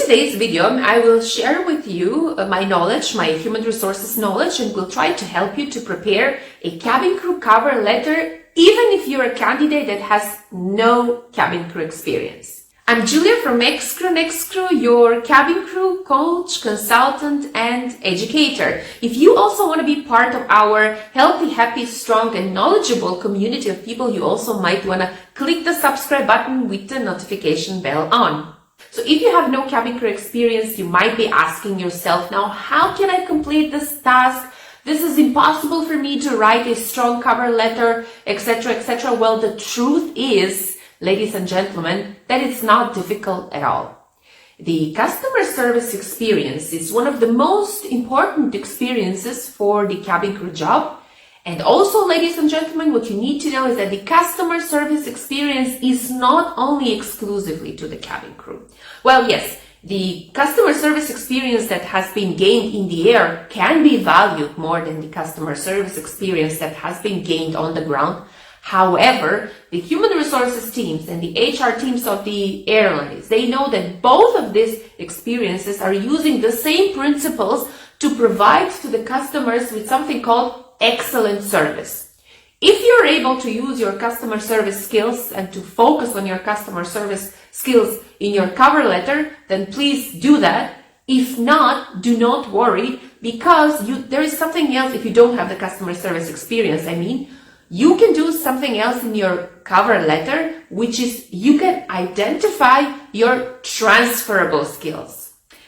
today's video, I will share with you my knowledge, my human resources knowledge, and will try to help you to prepare a cabin crew cover letter, even if you're a candidate that has no cabin crew experience. I'm Julia from EX-CREW, your cabin crew coach, consultant, and educator. If you also want to be part of our healthy, happy, strong, and knowledgeable community of people, you also might want to click the subscribe button with the notification bell on. So if you have no cabin crew experience, you might be asking yourself now, how can I complete this task? This is impossible for me to write a strong cover letter, etc., etc. Well, the truth is, ladies and gentlemen, that it's not difficult at all. The customer service experience is one of the most important experiences for the cabin crew job. And also, ladies and gentlemen, what you need to know is that the customer service experience is not only exclusively to the cabin crew. Well, yes, the customer service experience that has been gained in the air can be valued more than the customer service experience that has been gained on the ground. However, the human resources teams and the HR teams of the airlines, they know that both of these experiences are using the same principles to provide to the customers with something called excellent service. If you're able to use your customer service skills and to focus on your customer service skills in your cover letter, then please do that. If not, do not worry, because there is something else. If you don't have the customer service experience, you can do something else in your cover letter, which is you can identify your transferable skills.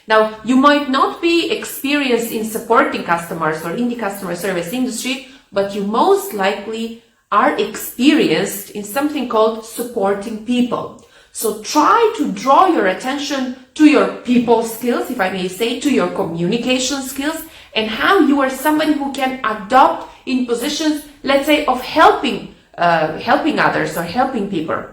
Now, you might not be experienced in supporting customers or in the customer service industry, but you most likely are experienced in something called supporting people. So try to draw your attention to your people skills, if I may say, to your communication skills, and how you are somebody who can adopt in positions, let's say, of helping others or helping people.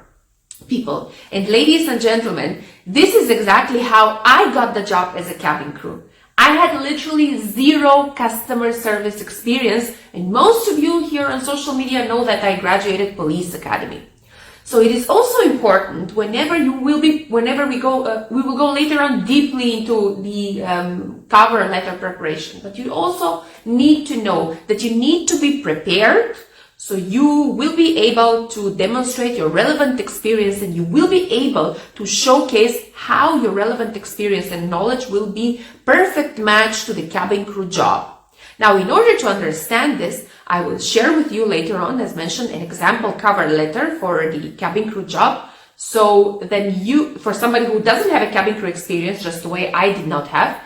And ladies and gentlemen, this is exactly how I got the job as a cabin crew. I had literally zero customer service experience, and most of you here on social media know that I graduated police academy. So it is also important we will go later on deeply into the cover letter preparation, but you also need to know that you need to be prepared. So you will be able to demonstrate your relevant experience, and you will be able to showcase how your relevant experience and knowledge will be perfect match to the cabin crew job. Now, in order to understand this, I will share with you later on, as mentioned, an example cover letter for the cabin crew job. So then for somebody who doesn't have a cabin crew experience, just the way I did not have.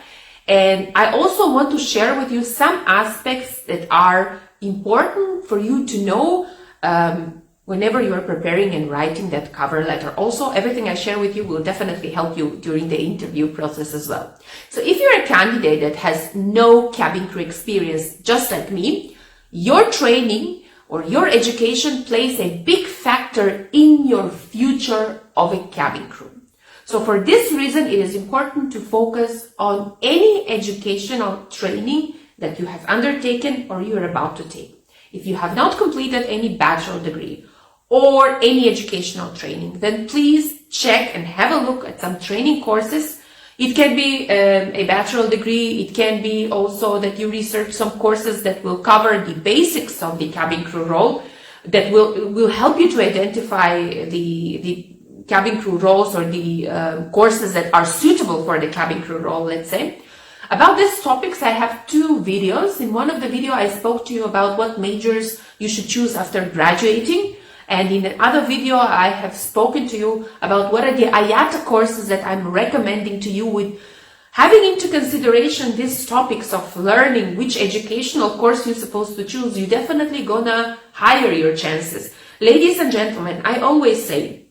And I also want to share with you some aspects that are important for you to know whenever you are preparing and writing that cover letter. Also, everything I share with you will definitely help you during the interview process as well. So if you're a candidate that has no cabin crew experience, just like me, your training or your education plays a big factor in your future of a cabin crew. So for this reason, it is important to focus on any educational training that you have undertaken or you're about to take. If you have not completed any bachelor degree or any educational training, then please check and have a look at some training courses. It can be a bachelor degree. It can be also that you research some courses that will cover the basics of the cabin crew role, that will help you to identify the cabin crew roles or the courses that are suitable for the cabin crew role, let's say. About these topics, I have two videos. In one of the videos, I spoke to you about what majors you should choose after graduating. And in the other video, I have spoken to you about what are the IATA courses that I'm recommending to you, with having into consideration these topics of learning which educational course you're supposed to choose. You're definitely gonna higher your chances. Ladies and gentlemen, I always say,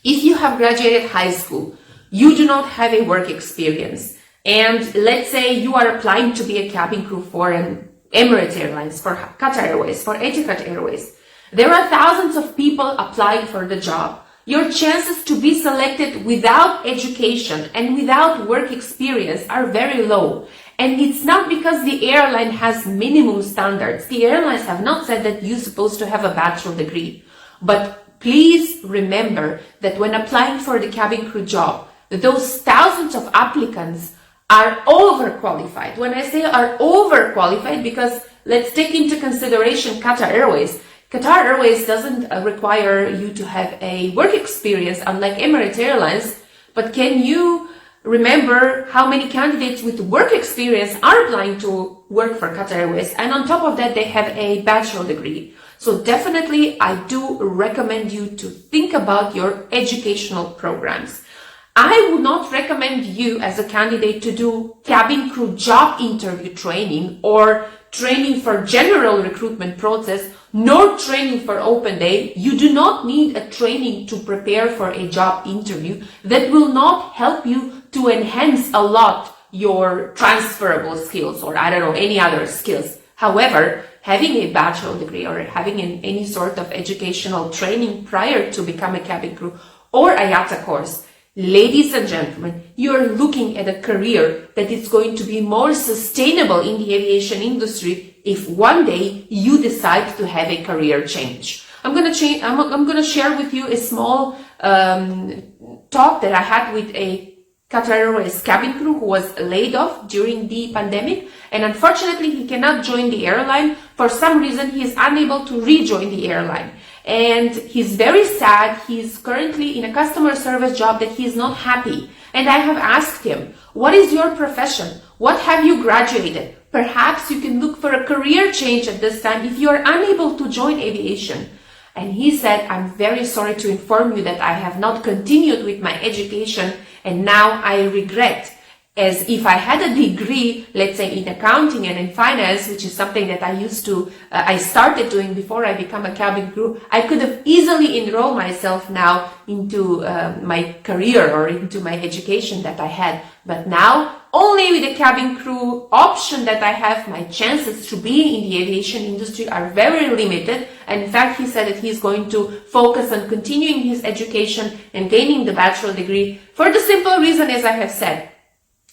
if you have graduated high school, you do not have a work experience, and let's say you are applying to be a cabin crew for an Emirates Airlines, for Qatar Airways, for Qatar Airways. There are thousands of people applying for the job. Your chances to be selected without education and without work experience are very low. And it's not because the airline has minimum standards. The airlines have not said that you're supposed to have a bachelor degree. But please remember that when applying for the cabin crew job, those thousands of applicants applicants are overqualified. When I say are overqualified, because let's take into consideration Qatar Airways. Qatar Airways doesn't require you to have a work experience, unlike Emirates Airlines, but can you remember how many candidates with work experience are applying to work for Qatar Airways? And on top of that, they have a bachelor degree. So definitely, I do recommend you to think about your educational programs. I would not recommend you as a candidate to do cabin crew job interview training or training for general recruitment process, nor training for open day. You do not need a training to prepare for a job interview. That will not help you to enhance a lot your transferable skills, or I don't know, any other skills. However, having a bachelor degree or having any sort of educational training prior to become a cabin crew or IATA course, ladies and gentlemen, you are looking at a career that is going to be more sustainable in the aviation industry if one day you decide to have a career change. I'm going to share with you a small talk that I had with a Qatar Airways cabin crew who was laid off during the pandemic, and unfortunately he cannot join the airline. For some reason he is unable to rejoin the airline, and he's very sad. He's currently in a customer service job that he's not happy, and I have asked him, what is your profession? What have you graduated? Perhaps you can look for a career change at this time if you are unable to join aviation. And he said, I'm very sorry to inform you that I have not continued with my education, and now I regret. As if I had a degree, let's say in accounting and in finance, which is something that I started doing before I became a cabin crew, I could have easily enrolled myself now into my career or into my education that I had. But now, only with the cabin crew option that I have, my chances to be in the aviation industry are very limited. And in fact, he said that he's going to focus on continuing his education and gaining the bachelor degree for the simple reason, as I have said,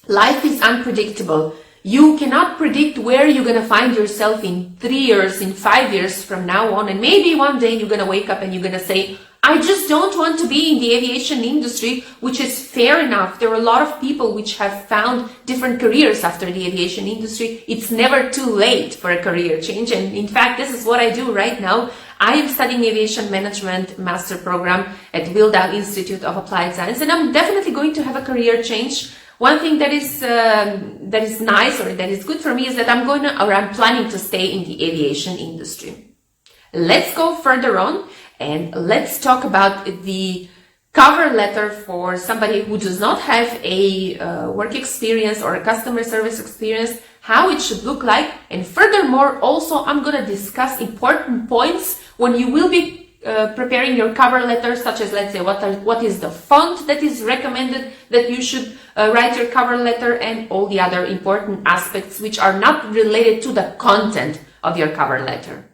life is unpredictable. You cannot predict where you're going to find yourself in 3 years, in 5 years from now on. And maybe one day you're going to wake up and you're going to say, I just don't want to be in the aviation industry, which is fair enough. There are a lot of people which have found different careers after the aviation industry. It's never too late for a career change. And in fact, this is what I do right now. I am studying Aviation Management Master Program at Wildau Institute of Applied Science, and I'm definitely going to have a career change. One thing that is nice or that is good for me is that I'm planning to stay in the aviation industry. Let's go further on and let's talk about the cover letter for somebody who does not have a work experience or a customer service experience, how it should look like. And furthermore, also, I'm going to discuss important points when you will be preparing your cover letter, such as, let's say, what is the font that is recommended that you should write your cover letter, and all the other important aspects which are not related to the content of your cover letter.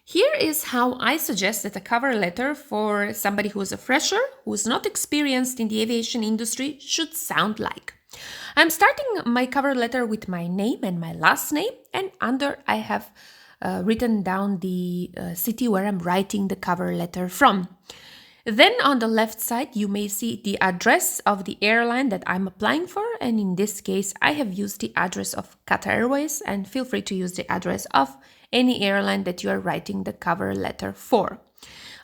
Here is how I suggest that a cover letter for somebody who is a fresher, who is not experienced in the aviation industry, should sound like. I'm starting my cover letter with my name and my last name, and under I have written down the city where I'm writing the cover letter from. Then on the left side, you may see the address of the airline that I'm applying for. And in this case, I have used the address of Qatar Airways, and feel free to use the address of any airline that you are writing the cover letter for.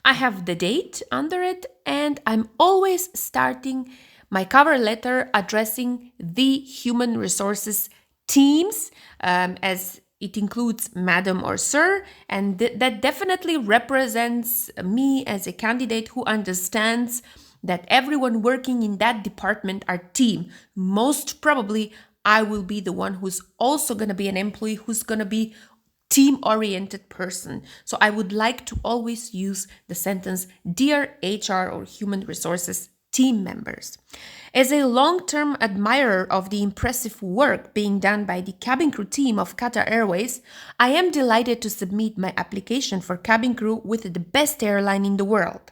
I have the date under it, and I'm always starting my cover letter addressing the human resources teams, as it includes madam or sir, and that definitely represents me as a candidate who understands that everyone working in that department are team. Most probably, I will be the one who's also going to be an employee who's going to be team-oriented person. So I would like to always use the sentence, dear HR or human resources team members. As a long-term admirer of the impressive work being done by the cabin crew team of Qatar Airways, I am delighted to submit my application for cabin crew with the best airline in the world.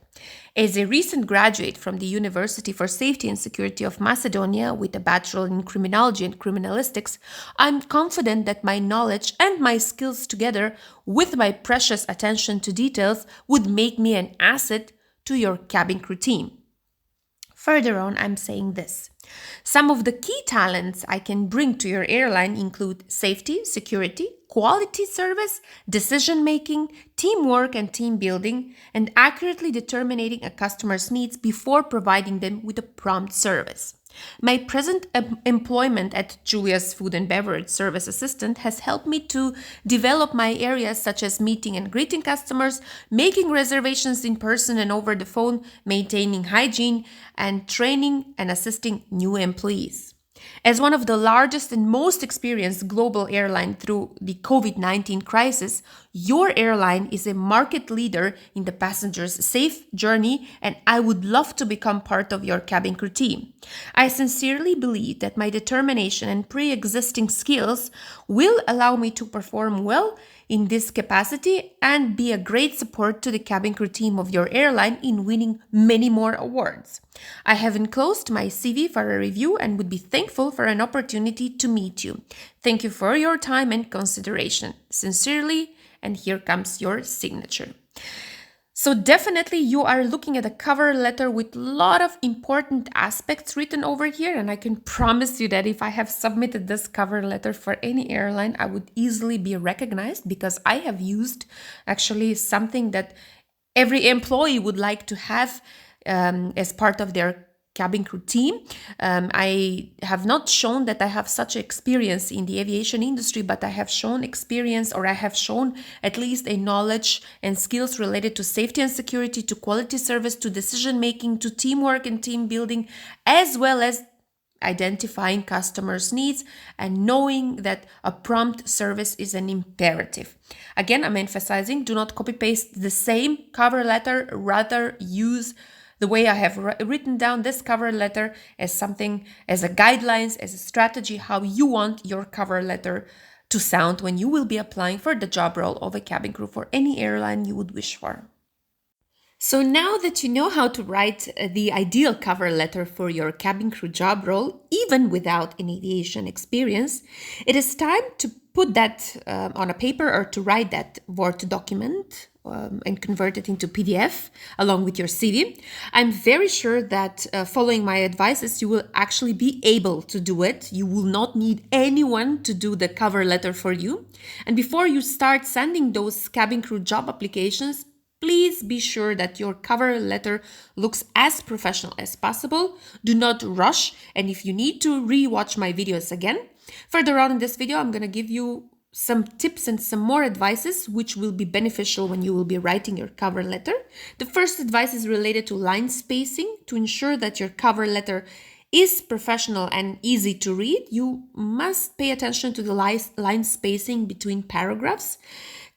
As a recent graduate from the University for Safety and Security of Macedonia with a bachelor in criminology and criminalistics, I'm confident that my knowledge and my skills together with my precious attention to details would make me an asset to your cabin crew team. Further on, I'm saying this. Some of the key talents I can bring to your airline include safety, security, quality service, decision making, teamwork and team building, and accurately determining a customer's needs before providing them with a prompt service. My present employment at Julia's Food and Beverage Service Assistant has helped me to develop my areas such as meeting and greeting customers, making reservations in person and over the phone, maintaining hygiene, and training and assisting new employees. As one of the largest and most experienced global airlines through the COVID-19 crisis, your airline is a market leader in the passenger's safe journey, and I would love to become part of your cabin crew team. I sincerely believe that my determination and pre-existing skills will allow me to perform well in this capacity and be a great support to the cabin crew team of your airline in winning many more awards. I have enclosed my CV for a review and would be thankful for an opportunity to meet you. Thank you for your time and consideration. Sincerely, and here comes your signature. So definitely you are looking at a cover letter with a lot of important aspects written over here, and I can promise you that if I have submitted this cover letter for any airline, I would easily be recognized because I have used actually something that every employee would like to have as part of their cabin crew team. I have not shown that I have such experience in the aviation industry, but I have shown experience, or I have shown at least a knowledge and skills related to safety and security, to quality service, to decision making, to teamwork and team building, as well as identifying customers' needs and knowing that a prompt service is an imperative. Again, I'm emphasizing, do not copy paste the same cover letter, rather use the way I have written down this cover letter as something, as a guidelines, as a strategy, how you want your cover letter to sound when you will be applying for the job role of a cabin crew for any airline you would wish for. So now that you know how to write the ideal cover letter for your cabin crew job role, even without an aviation experience, it is time to put that on a paper or to write that Word document and convert it into PDF along with your CV. I'm very sure that following my advices, you will actually be able to do it. You will not need anyone to do the cover letter for you. And before you start sending those cabin crew job applications, please be sure that your cover letter looks as professional as possible. Do not rush. And if you need to re-watch my videos again, further on in this video, I'm going to give you some tips and some more advices which will be beneficial when you will be writing your cover letter. The first advice is related to line spacing. To ensure that your cover letter is professional and easy to read, you must pay attention to the line spacing between paragraphs.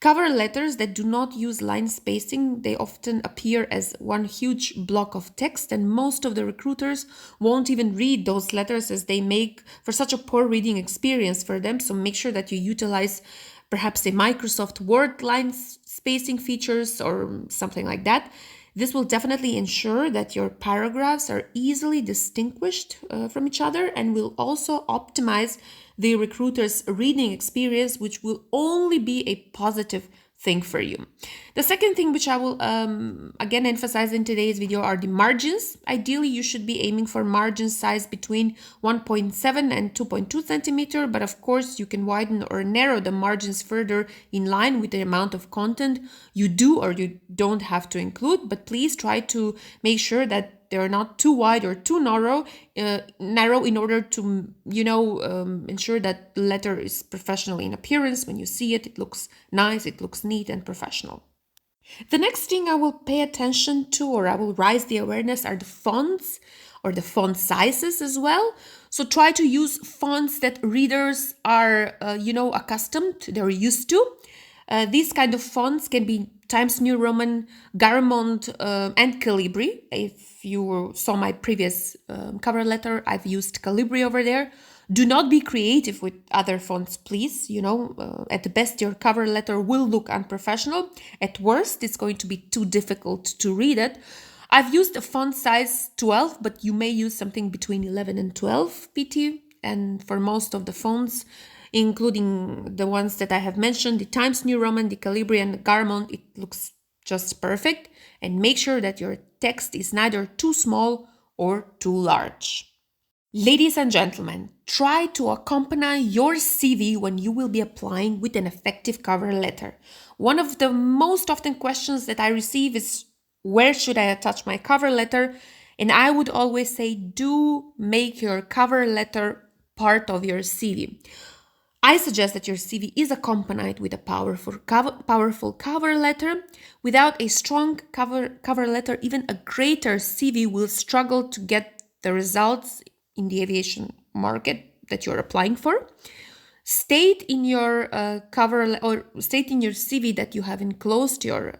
Cover letters that do not use line spacing, they often appear as one huge block of text, and most of the recruiters won't even read those letters as they make for such a poor reading experience for them. So make sure that you utilize perhaps a Microsoft Word line spacing features or something like that. This will definitely ensure that your paragraphs are easily distinguished from each other and will also optimize the recruiter's reading experience, which will only be a positive thing for you. The second thing which I will again emphasize in today's video are the margins. Ideally, you should be aiming for margin size between 1.7 and 2.2 centimeter, but of course you can widen or narrow the margins further in line with the amount of content you do or you don't have to include, but please try to make sure that they're not too wide or too narrow in order to, ensure that the letter is professional in appearance. When you see it, it looks nice, it looks neat and professional. The next thing I will pay attention to, or I will raise the awareness, are the fonts or the font sizes as well. So try to use fonts that readers are, accustomed, they're used to. These kind of fonts can be Times New Roman, Garamond, and Calibri. If you saw my previous cover letter, I've used Calibri over there. Do not be creative with other fonts, please. At the best, your cover letter will look unprofessional. At worst, it's going to be too difficult to read it. I've used a font size 12, but you may use something between 11 and 12 pt. And for most of the fonts, including the ones that I have mentioned, the Times New Roman, the Calibri, and the Garamond, it looks just perfect. And make sure that your text is neither too small or too large. Ladies and gentlemen, try to accompany your CV when you will be applying with an effective cover letter. One of the most often questions that I receive is, where should I attach my cover letter? And I would always say, do make your cover letter part of your CV. I suggest that your CV is accompanied with a powerful cover letter. Without a strong cover letter, even a greater CV will struggle to get the results in the aviation market that you're applying for. State in your state in your CV that you have enclosed your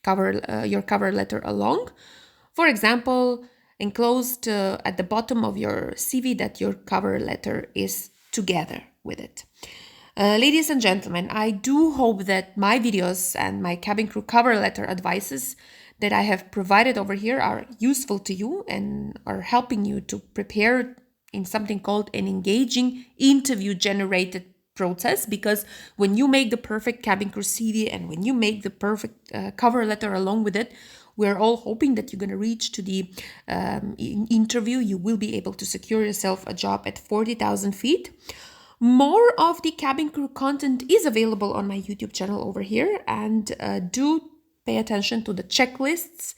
cover letter along. For example, enclosed at the bottom of your CV that your cover letter is together with it. Ladies and gentlemen, I do hope that my videos and my cabin crew cover letter advices that I have provided over here are useful to you and are helping you to prepare in something called an engaging interview generated process, because when you make the perfect cabin crew CV and when you make the perfect cover letter along with it, we're all hoping that you're going to reach to the interview. You will be able to secure yourself a job at 40,000 feet. More of the cabin crew content is available on my YouTube channel over here, and do pay attention to the checklists.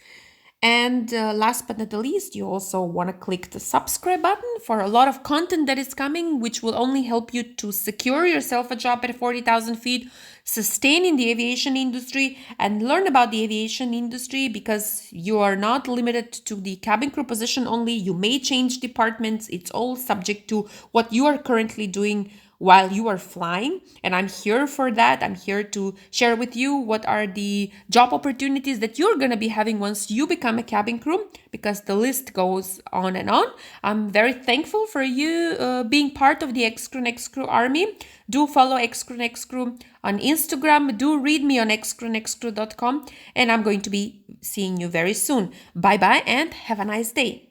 And last but not the least, you also want to click the subscribe button for a lot of content that is coming, which will only help you to secure yourself a job at 40,000 feet, sustain in the aviation industry, and learn about the aviation industry, because you are not limited to the cabin crew position only. You may change departments. It's all subject to what you are currently doing while you are flying, and I'm here for that. I'm here to share with you what are the job opportunities that you're going to be having once you become a cabin crew, because the list goes on and on. I'm very thankful for you being part of the excrewnextcrew army. Do follow excrewnextcrew on Instagram. Do read me on excrewnextcrew.com, and I'm going to be seeing you very soon. Bye bye and have a nice day.